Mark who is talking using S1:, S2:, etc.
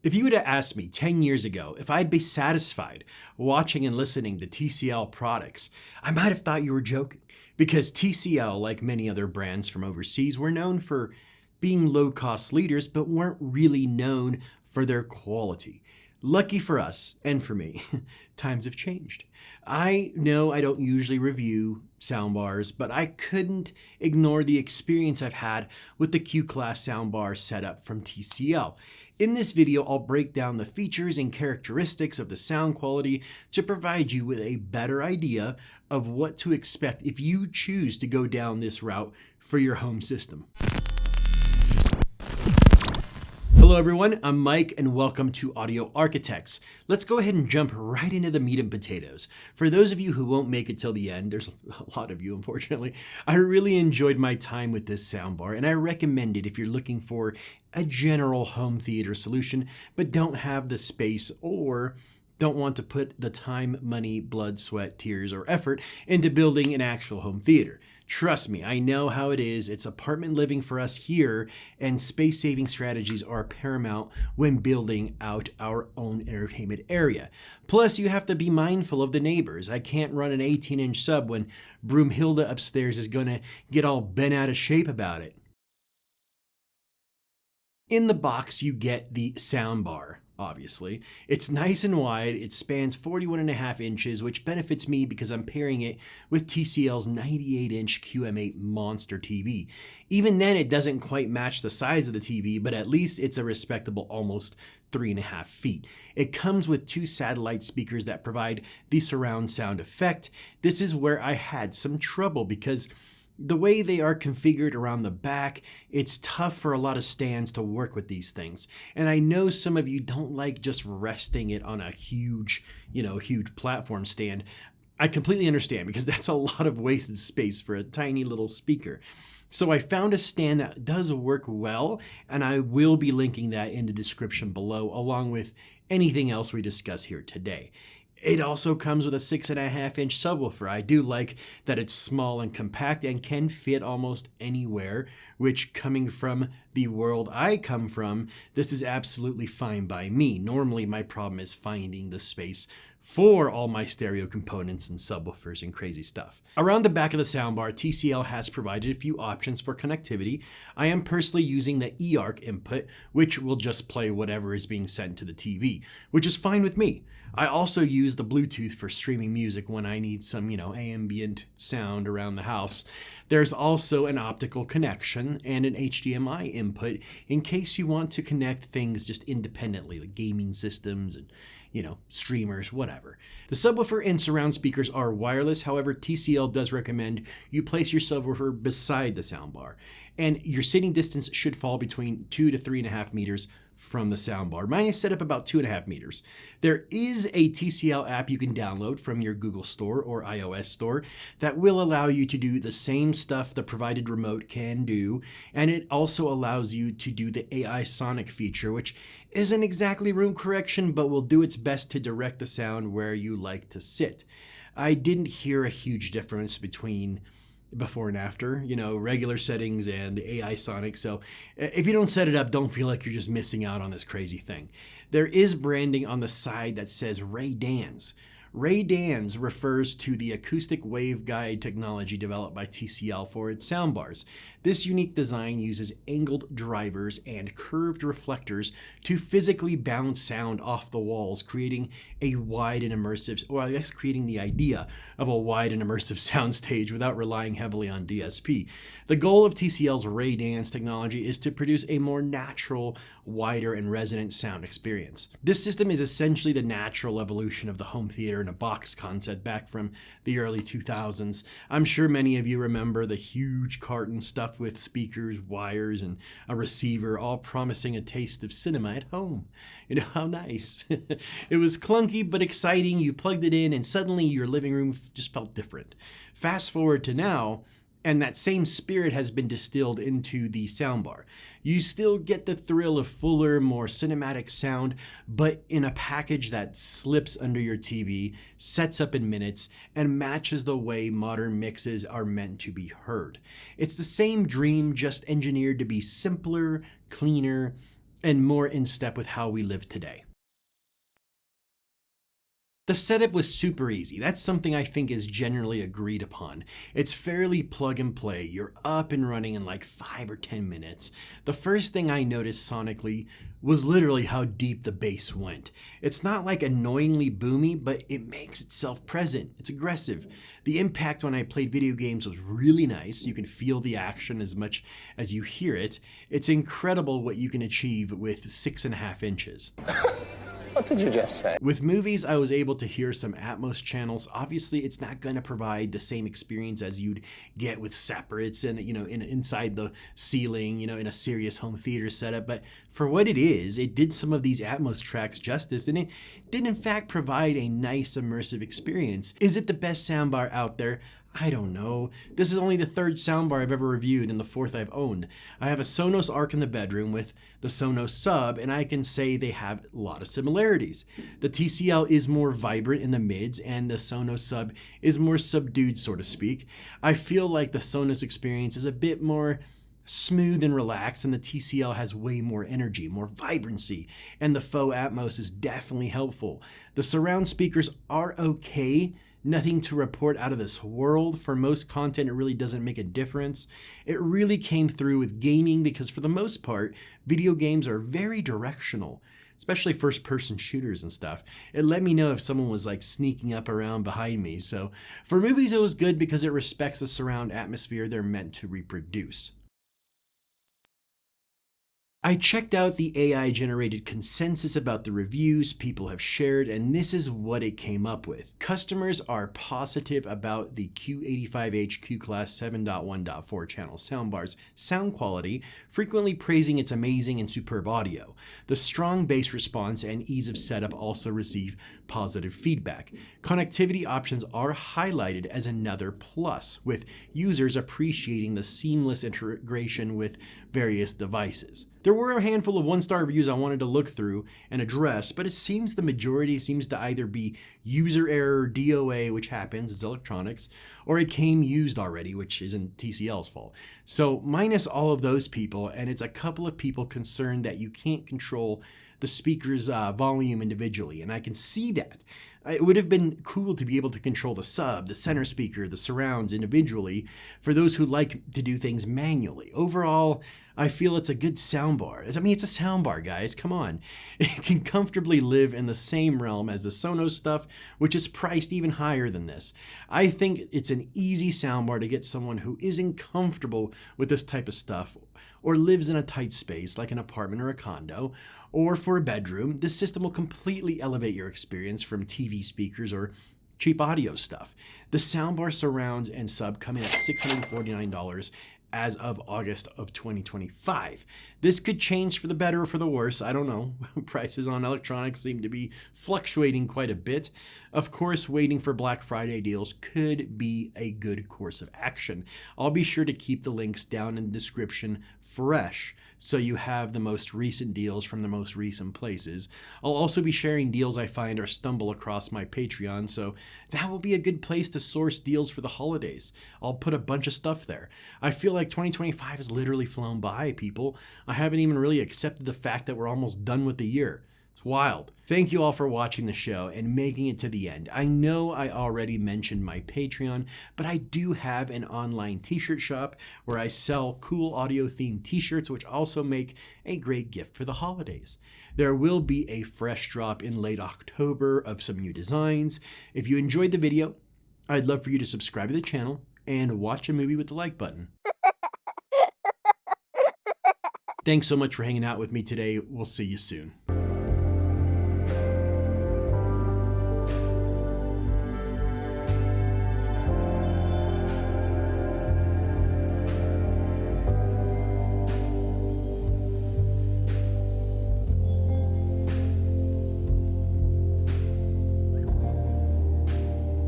S1: If you would have asked me 10 years ago if I'd be satisfied watching and listening to TCL products, I might have thought you were joking. Because TCL, like many other brands from overseas, were known for being low-cost leaders, but weren't really known for their quality. Lucky for us, and for me, times have changed. I know I don't usually review soundbars, but I couldn't ignore the experience I've had with the Q-Class soundbar setup from TCL. In this video, I'll break down the features and characteristics of the sound quality to provide you with a better idea of what to expect if you choose to go down this route for your home system. Hello everyone, I'm Mike and welcome to Audio Arkitekts. Let's go ahead and jump right into the meat and potatoes. For those of you who won't make it till the end, there's a lot of you unfortunately, I really enjoyed my time with this soundbar and I recommend it if you're looking for a general home theater solution but don't have the space or don't want to put the time, money, blood, sweat, tears, or effort into building an actual home theater. Trust me, I know how it is. It's apartment living for us here, and space-saving strategies are paramount when building out our own entertainment area. Plus, you have to be mindful of the neighbors. I can't run an 18-inch sub when Broomhilda upstairs is gonna get all bent out of shape about it. In the box, you get the soundbar. Obviously. It's nice and wide, it spans 41.5 inches, which benefits me because I'm pairing it with TCL's 98-inch QM8 monster TV. Even then, it doesn't quite match the size of the TV, but at least it's a respectable almost 3.5 feet. It comes with 2 satellite speakers that provide the surround sound effect. This is where I had some trouble because the way they are configured around the back, it's tough for a lot of stands to work with these things. And I know some of you don't like just resting it on a huge platform stand. I completely understand because that's a lot of wasted space for a tiny little speaker. So I found a stand that does work well, and I will be linking that in the description below, along with anything else we discuss here today. It also comes with a 6.5-inch subwoofer. I do like that it's small and compact and can fit almost anywhere, which coming from the world I come from, this is absolutely fine by me. Normally my problem is finding the space for all my stereo components and subwoofers and crazy stuff. Around the back of the soundbar, TCL has provided a few options for connectivity. I am personally using the eARC input, which will just play whatever is being sent to the TV, which is fine with me. I also use the Bluetooth for streaming music when I need some, ambient sound around the house. There's also an optical connection and an HDMI input in case you want to connect things just independently, like gaming systems and streamers, whatever. The subwoofer and surround speakers are wireless. However, TCL does recommend you place your subwoofer beside the soundbar, and your sitting distance should fall between 2 to 3.5 meters from the soundbar. Mine is set up about 2.5 meters. There is a TCL app you can download from your Google Store or iOS store that will allow you to do the same stuff the provided remote can do, and it also allows you to do the AI Sonic feature, which isn't exactly room correction, but will do its best to direct the sound where you like to sit. I didn't hear a huge difference between before and after, regular settings and AI Sonic. So if you don't set it up, don't feel like you're just missing out on this crazy thing. There is branding on the side that says Ray Dans. Ray Dans refers to the acoustic waveguide technology developed by TCL for its soundbars. This unique design uses angled drivers and curved reflectors to physically bounce sound off the walls, creating a wide and immersive, creating the idea of a wide and immersive soundstage without relying heavily on DSP. The goal of TCL's Ray Dans technology is to produce a more natural, wider, and resonant sound experience. This system is essentially the natural evolution of the home theater in a box concept back from the early 2000s. I'm sure many of you remember the huge carton stuffed with speakers, wires, and a receiver, all promising a taste of cinema at home. How nice. It was clunky but exciting. You plugged it in and suddenly your living room just felt different. Fast forward to now, and that same spirit has been distilled into the soundbar. You still get the thrill of fuller, more cinematic sound, but in a package that slips under your TV, sets up in minutes, and matches the way modern mixes are meant to be heard. It's the same dream, just engineered to be simpler, cleaner, and more in step with how we live today. The setup was super easy. That's something I think is generally agreed upon. It's fairly plug and play. You're up and running in like 5 or 10 minutes. The first thing I noticed sonically was literally how deep the bass went. It's not like annoyingly boomy, but it makes itself present. It's aggressive. The impact when I played video games was really nice. You can feel the action as much as you hear it. It's incredible what you can achieve with 6.5 inches.
S2: What did you just say?
S1: With movies, I was able to hear some Atmos channels. Obviously, it's not going to provide the same experience as you'd get with separates and, inside the ceiling, in a serious home theater setup. But for what it is, it did some of these Atmos tracks justice, and it did in fact provide a nice immersive experience. Is it the best soundbar out there? I don't know. This is only the 3rd soundbar I've ever reviewed and the 4th I've owned. I have a Sonos Arc in the bedroom with the Sonos Sub, and I can say they have a lot of similarities. The TCL is more vibrant in the mids, and the Sonos Sub is more subdued, so to speak. I feel like the Sonos experience is a bit more smooth and relaxed, and the TCL has way more energy, more vibrancy, and the faux Atmos is definitely helpful. The surround speakers are okay. Nothing to report out of this world. For most content, it really doesn't make a difference. It really came through with gaming because for the most part, video games are very directional, especially first-person shooters and stuff. It let me know if someone was like sneaking up around behind me. So for movies, it was good because it respects the surround atmosphere they're meant to reproduce. I checked out the AI-generated consensus about the reviews people have shared, and this is what it came up with. Customers are positive about the Q85H Q-Class 7.1.4 channel soundbar's sound quality, frequently praising its amazing and superb audio. The strong bass response and ease of setup also receive positive feedback. Connectivity options are highlighted as another plus, with users appreciating the seamless integration with various devices. There were a handful of 1-star reviews I wanted to look through and address, but it seems the majority seems to either be user error, DOA, which happens, it's electronics, or it came used already, which isn't TCL's fault. So minus all of those people, and it's a couple of people concerned that you can't control the speaker's volume individually, and I can see that. It would have been cool to be able to control the sub, the center speaker, the surrounds individually for those who like to do things manually. Overall, I feel it's a good soundbar. I mean, it's a soundbar, guys. Come on. It can comfortably live in the same realm as the Sonos stuff, which is priced even higher than this. I think it's an easy soundbar to get someone who isn't comfortable with this type of stuff or lives in a tight space like an apartment or a condo, or for a bedroom. This system will completely elevate your experience from TV speakers or cheap audio stuff. The soundbar surrounds and sub come in at $649 as of August of 2025. This could change for the better or for the worse. I don't know. Prices on electronics seem to be fluctuating quite a bit. Of course, waiting for Black Friday deals could be a good course of action. I'll be sure to keep the links down in the description fresh, so you have the most recent deals from the most recent places. I'll also be sharing deals I find or stumble across my Patreon, so that will be a good place to source deals for the holidays. I'll put a bunch of stuff there. I feel like 2025 has literally flown by, people. I haven't even really accepted the fact that we're almost done with the year. It's wild. Thank you all for watching the show and making it to the end. I know I already mentioned my Patreon, but I do have an online t-shirt shop where I sell cool audio themed t-shirts, which also make a great gift for the holidays. There will be a fresh drop in late October of some new designs. If you enjoyed the video, I'd love for you to subscribe to the channel and watch a movie with the like button. Thanks so much for hanging out with me today. We'll see you soon.